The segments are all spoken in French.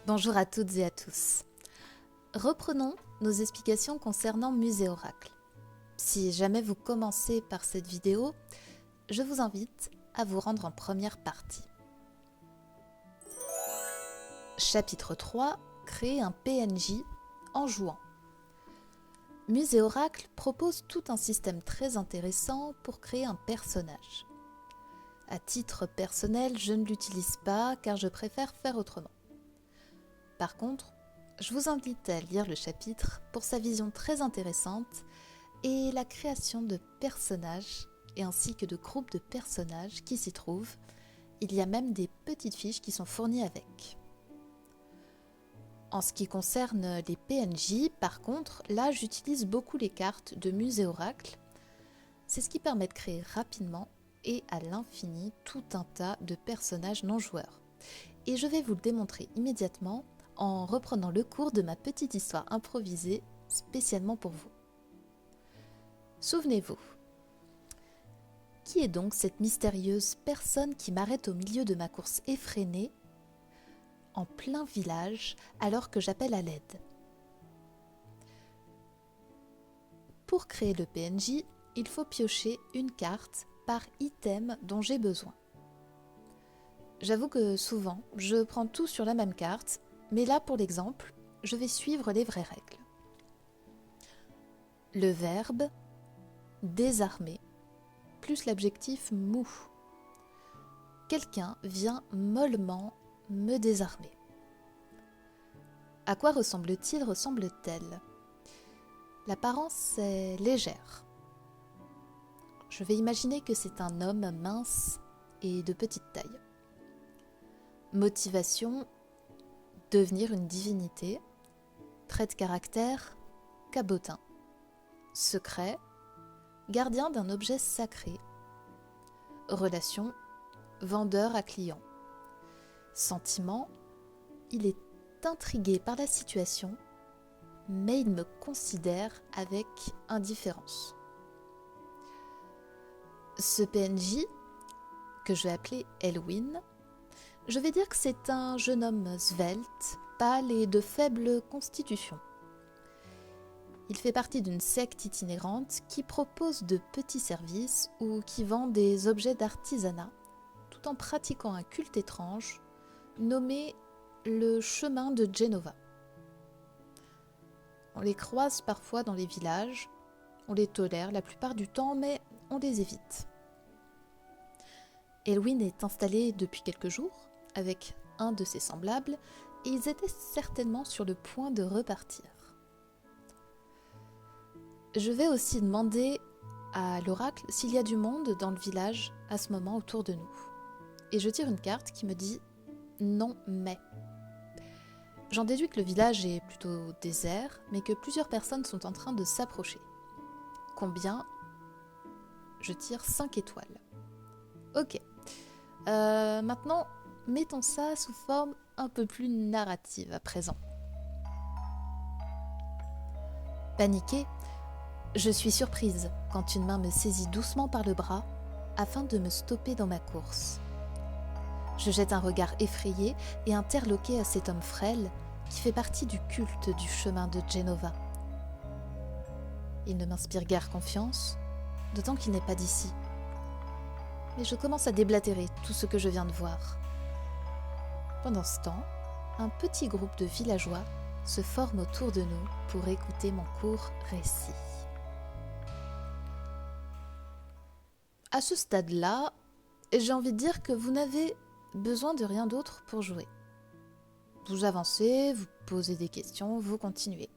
Bonjour à toutes et à tous. Reprenons nos explications concernant Musée Oracle. Si jamais vous commencez par cette vidéo, je vous invite à vous rendre en première partie. Chapitre 3. Créer un PNJ en jouant. Musée Oracle propose tout un système très intéressant pour créer un personnage. À titre personnel, je ne l'utilise pas car je préfère faire autrement. Par contre, je vous invite à lire le chapitre pour sa vision très intéressante et la création de personnages et ainsi que de groupes de personnages qui s'y trouvent. Il y a même des petites fiches qui sont fournies avec. En ce qui concerne les PNJ, par contre, là j'utilise beaucoup les cartes de Musée Oracle. C'est ce qui permet de créer rapidement et à l'infini tout un tas de personnages non joueurs. Et je vais vous le démontrer immédiatement en reprenant le cours de ma petite histoire improvisée spécialement pour vous. Souvenez-vous, qui est donc cette mystérieuse personne qui m'arrête au milieu de ma course effrénée, en plein village, alors que j'appelle à l'aide? Pour créer le PNJ, il faut piocher une carte par item dont j'ai besoin. J'avoue que souvent, je prends tout sur la même carte, mais là, pour l'exemple, je vais suivre les vraies règles. Le verbe « désarmer » plus l'adjectif « mou ». Quelqu'un vient mollement me désarmer. À quoi ressemble-t-il, ressemble-t-elle? L'apparence est légère. Je vais imaginer que c'est un homme mince et de petite taille. Motivation, devenir une divinité. Trait de caractère, cabotin. Secret, gardien d'un objet sacré. Relation, vendeur à client. Sentiment, il est intrigué par la situation, mais il me considère avec indifférence. Ce PNJ, que je vais appeler Elwin, je vais dire que c'est un jeune homme svelte, pâle et de faible constitution. Il fait partie d'une secte itinérante qui propose de petits services ou qui vend des objets d'artisanat, tout en pratiquant un culte étrange nommé le chemin de Genova. On les croise parfois dans les villages, on les tolère la plupart du temps, mais on les évite. Elwin est installé depuis quelques jours avec un de ses semblables et ils étaient certainement sur le point de repartir. Je vais aussi demander à l'oracle s'il y a du monde dans le village à ce moment autour de nous. Et je tire une carte qui me dit « non mais ». J'en déduis que le village est plutôt désert, mais que plusieurs personnes sont en train de s'approcher. Combien? Je tire 5 étoiles. Ok. Maintenant, mettons ça sous forme un peu plus narrative à présent. Paniquée, je suis surprise quand une main me saisit doucement par le bras afin de me stopper dans ma course. Je jette un regard effrayé et interloqué à cet homme frêle qui fait partie du culte du chemin de Genova. Il ne m'inspire guère confiance, d'autant qu'il n'est pas d'ici. Mais je commence à déblatérer tout ce que je viens de voir. Pendant ce temps, un petit groupe de villageois se forme autour de nous pour écouter mon court récit. À ce stade-là, j'ai envie de dire que vous n'avez besoin de rien d'autre pour jouer. Vous avancez, vous posez des questions, vous continuez.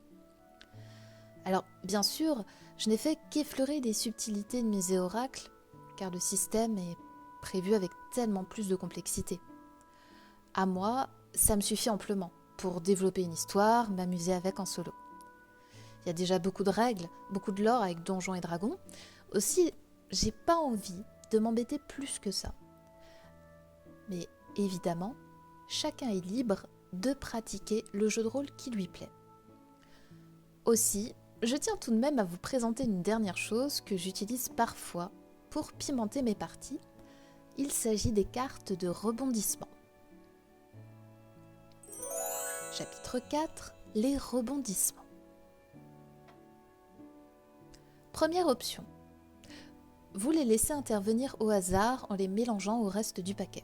Alors, bien sûr, je n'ai fait qu'effleurer les subtilités de Musée Oracle, car le système est prévu avec tellement plus de complexité. À moi, ça me suffit amplement pour développer une histoire, m'amuser avec en solo. Il y a déjà beaucoup de règles, beaucoup de lore avec Donjons et Dragons. Aussi, j'ai pas envie de m'embêter plus que ça. Mais évidemment, chacun est libre de pratiquer le jeu de rôle qui lui plaît. Aussi, je tiens tout de même à vous présenter une dernière chose que j'utilise parfois pour pimenter mes parties. Il s'agit des cartes de rebondissement. Chapitre 4. Les rebondissements. Première option. Vous les laissez intervenir au hasard en les mélangeant au reste du paquet.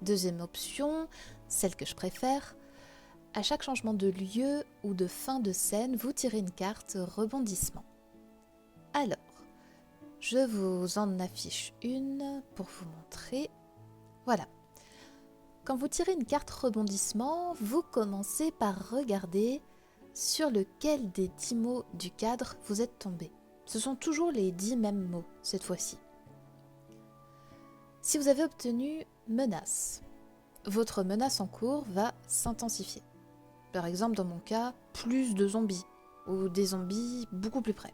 Deuxième option, celle que je préfère. À chaque changement de lieu ou de fin de scène, vous tirez une carte rebondissement. Alors, je vous en affiche une pour vous montrer. Voilà. Quand vous tirez une carte rebondissement, vous commencez par regarder sur lequel des 10 mots du cadre vous êtes tombé. Ce sont toujours les 10 mêmes mots cette fois-ci. Si vous avez obtenu menace, votre menace en cours va s'intensifier. Par exemple, dans mon cas, plus de zombies ou des zombies beaucoup plus près.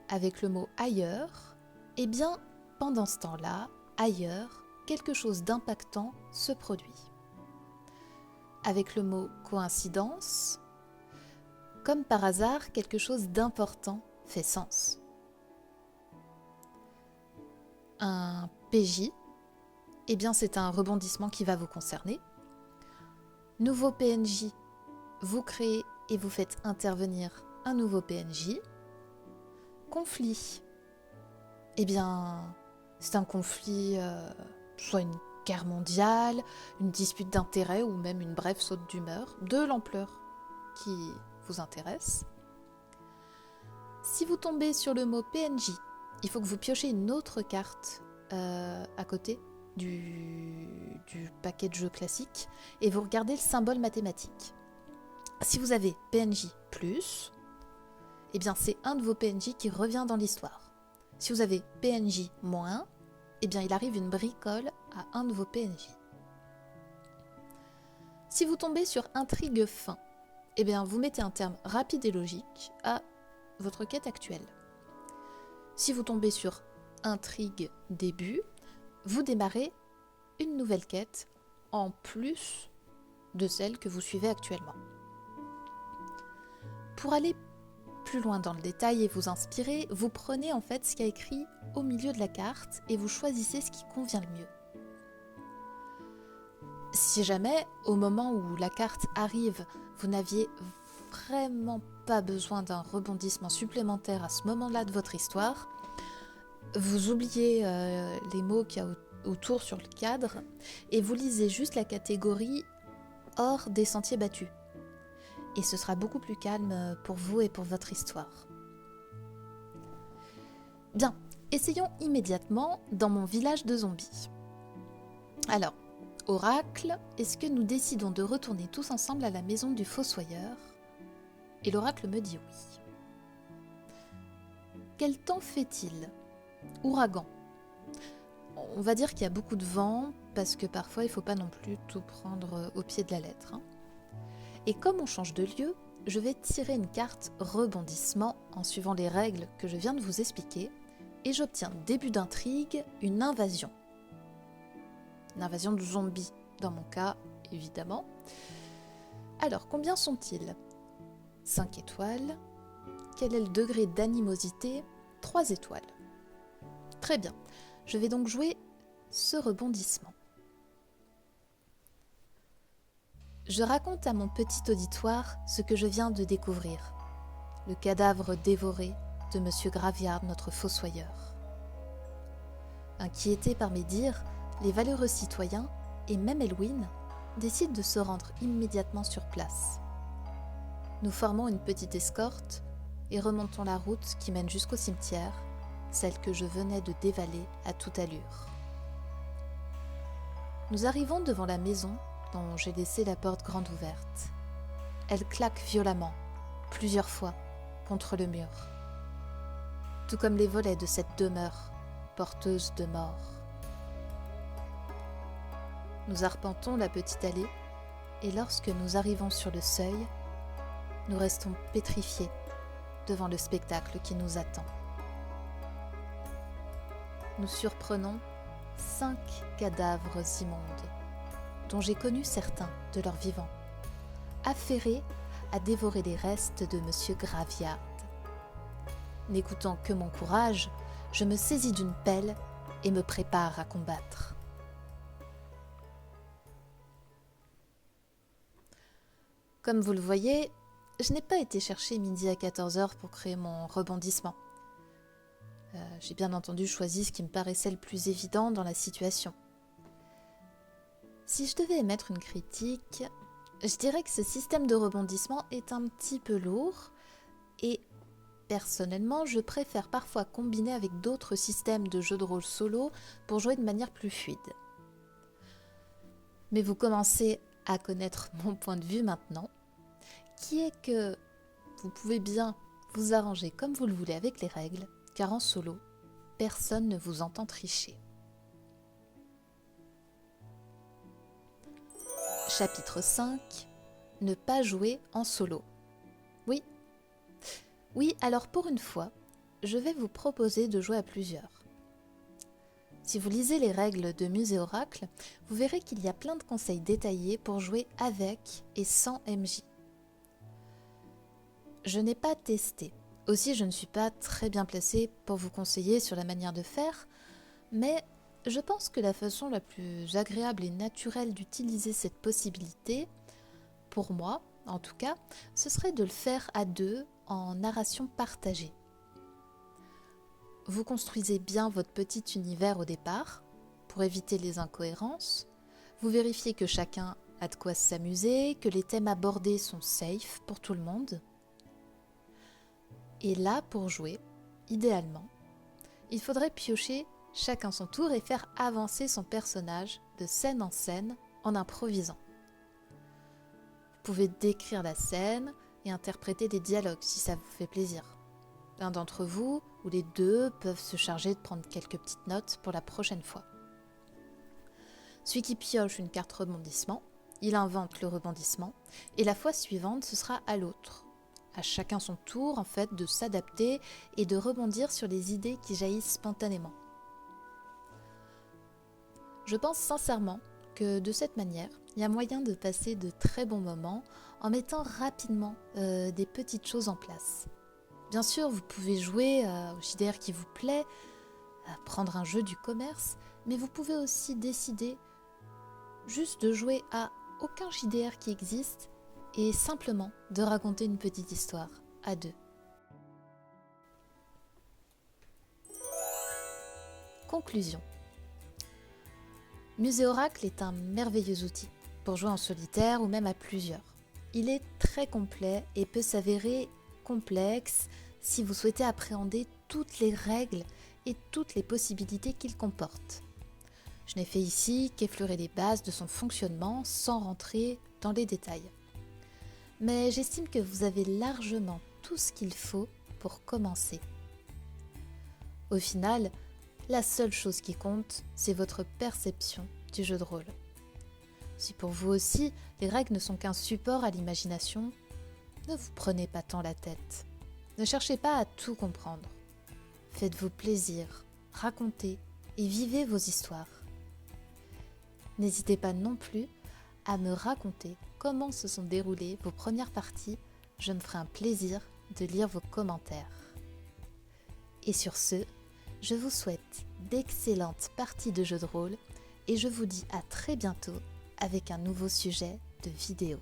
Avec le mot ailleurs, eh bien, pendant ce temps-là, ailleurs, quelque chose d'impactant se produit. Avec le mot coïncidence, comme par hasard, quelque chose d'important fait sens. Un PJ, eh bien c'est un rebondissement qui va vous concerner. Nouveau PNJ, vous créez et vous faites intervenir un nouveau PNJ. Conflit, eh bien c'est un conflit, soit une guerre mondiale, une dispute d'intérêt ou même une brève saute d'humeur, de l'ampleur qui vous intéresse. Si vous tombez sur le mot PNJ, il faut que vous piochez une autre carte à côté du paquet de jeux classique et vous regardez le symbole mathématique. Si vous avez PNJ+, eh bien c'est un de vos PNJ qui revient dans l'histoire. Si vous avez PNJ-, eh bien il arrive une bricole à un de vos PNJ. Si vous tombez sur intrigue fin, eh bien vous mettez un terme rapide et logique à votre quête actuelle. Si vous tombez sur intrigue début, vous démarrez une nouvelle quête en plus de celle que vous suivez actuellement. Pour aller plus loin dans le détail et vous inspirer, vous prenez en fait ce qu'il y a écrit au milieu de la carte et vous choisissez ce qui convient le mieux. Si jamais, au moment où la carte arrive, vous n'aviez vraiment pas besoin d'un rebondissement supplémentaire à ce moment-là de votre histoire, vous oubliez les mots qu'il y a autour sur le cadre et vous lisez juste la catégorie hors des sentiers battus. Et ce sera beaucoup plus calme pour vous et pour votre histoire. Bien, essayons immédiatement dans mon village de zombies. Alors, oracle, est-ce que nous décidons de retourner tous ensemble à la maison du fossoyeur ? Et l'oracle me dit oui. Quel temps fait-il ? Ouragan. On va dire qu'il y a beaucoup de vent, parce que parfois il ne faut pas non plus tout prendre au pied de la lettre. Et comme on change de lieu, je vais tirer une carte rebondissement en suivant les règles que je viens de vous expliquer, et j'obtiens début d'intrigue, une invasion. Une invasion de zombies, dans mon cas, évidemment. Alors, combien sont-ils ? 5 étoiles. Quel est le degré d'animosité ? 3 étoiles. Très bien. Je vais donc jouer ce rebondissement. Je raconte à mon petit auditoire ce que je viens de découvrir. Le cadavre dévoré de Monsieur Graviard, notre fossoyeur. Inquiétés par mes dires, les valeureux citoyens, et même Elwyn, décident de se rendre immédiatement sur place. Nous formons une petite escorte et remontons la route qui mène jusqu'au cimetière, celle que je venais de dévaler à toute allure. Nous arrivons devant la maison dont j'ai laissé la porte grande ouverte. Elle claque violemment, plusieurs fois, contre le mur. Tout comme les volets de cette demeure, porteuse de mort. Nous arpentons la petite allée, et lorsque nous arrivons sur le seuil, nous restons pétrifiés devant le spectacle qui nous attend. Nous surprenons 5 cadavres immondes, dont j'ai connu certains de leur vivant, affairés à dévorer les restes de Monsieur Graviard. N'écoutant que mon courage, je me saisis d'une pelle et me prépare à combattre. Comme vous le voyez, je n'ai pas été chercher midi à 14h pour créer mon rebondissement. J'ai bien entendu choisi ce qui me paraissait le plus évident dans la situation. Si je devais émettre une critique, je dirais que ce système de rebondissement est un petit peu lourd et personnellement, je préfère parfois combiner avec d'autres systèmes de jeux de rôle solo pour jouer de manière plus fluide. Mais vous commencez à connaître mon point de vue maintenant, qui est que vous pouvez bien vous arranger comme vous le voulez avec les règles, car en solo, personne ne vous entend tricher. Chapitre 5. Ne pas jouer en solo. Oui, alors pour une fois, je vais vous proposer de jouer à plusieurs. Si vous lisez les règles de Musée Oracle, vous verrez qu'il y a plein de conseils détaillés pour jouer avec et sans MJ. Je n'ai pas testé, aussi je ne suis pas très bien placée pour vous conseiller sur la manière de faire, mais je pense que la façon la plus agréable et naturelle d'utiliser cette possibilité, pour moi en tout cas, ce serait de le faire à deux en narration partagée. Vous construisez bien votre petit univers au départ, pour éviter les incohérences. Vous vérifiez que chacun a de quoi s'amuser, que les thèmes abordés sont safe pour tout le monde. Et là, pour jouer, idéalement, il faudrait piocher chacun son tour et faire avancer son personnage de scène en scène en improvisant. Vous pouvez décrire la scène et interpréter des dialogues si ça vous fait plaisir. L'un d'entre vous ou les deux peuvent se charger de prendre quelques petites notes pour la prochaine fois. Celui qui pioche une carte rebondissement, il invente le rebondissement et la fois suivante ce sera à l'autre. À chacun son tour en fait de s'adapter et de rebondir sur les idées qui jaillissent spontanément. Je pense sincèrement que de cette manière, il y a moyen de passer de très bons moments en mettant rapidement des petites choses en place. Bien sûr, vous pouvez jouer au JDR qui vous plaît, prendre un jeu du commerce, mais vous pouvez aussi décider juste de jouer à aucun JDR qui existe et simplement de raconter une petite histoire à deux. Conclusion. Musée Oracle est un merveilleux outil pour jouer en solitaire ou même à plusieurs. Il est très complet et peut s'avérer complexe si vous souhaitez appréhender toutes les règles et toutes les possibilités qu'il comporte. Je n'ai fait ici qu'effleurer les bases de son fonctionnement sans rentrer dans les détails. Mais j'estime que vous avez largement tout ce qu'il faut pour commencer. Au final, la seule chose qui compte, c'est votre perception du jeu de rôle. Si pour vous aussi, les règles ne sont qu'un support à l'imagination, ne vous prenez pas tant la tête. Ne cherchez pas à tout comprendre. Faites-vous plaisir, racontez et vivez vos histoires. N'hésitez pas non plus à me raconter comment se sont déroulées vos premières parties. Je me ferai un plaisir de lire vos commentaires. Et sur ce, je vous souhaite d'excellentes parties de jeux de rôle et je vous dis à très bientôt avec un nouveau sujet de vidéo.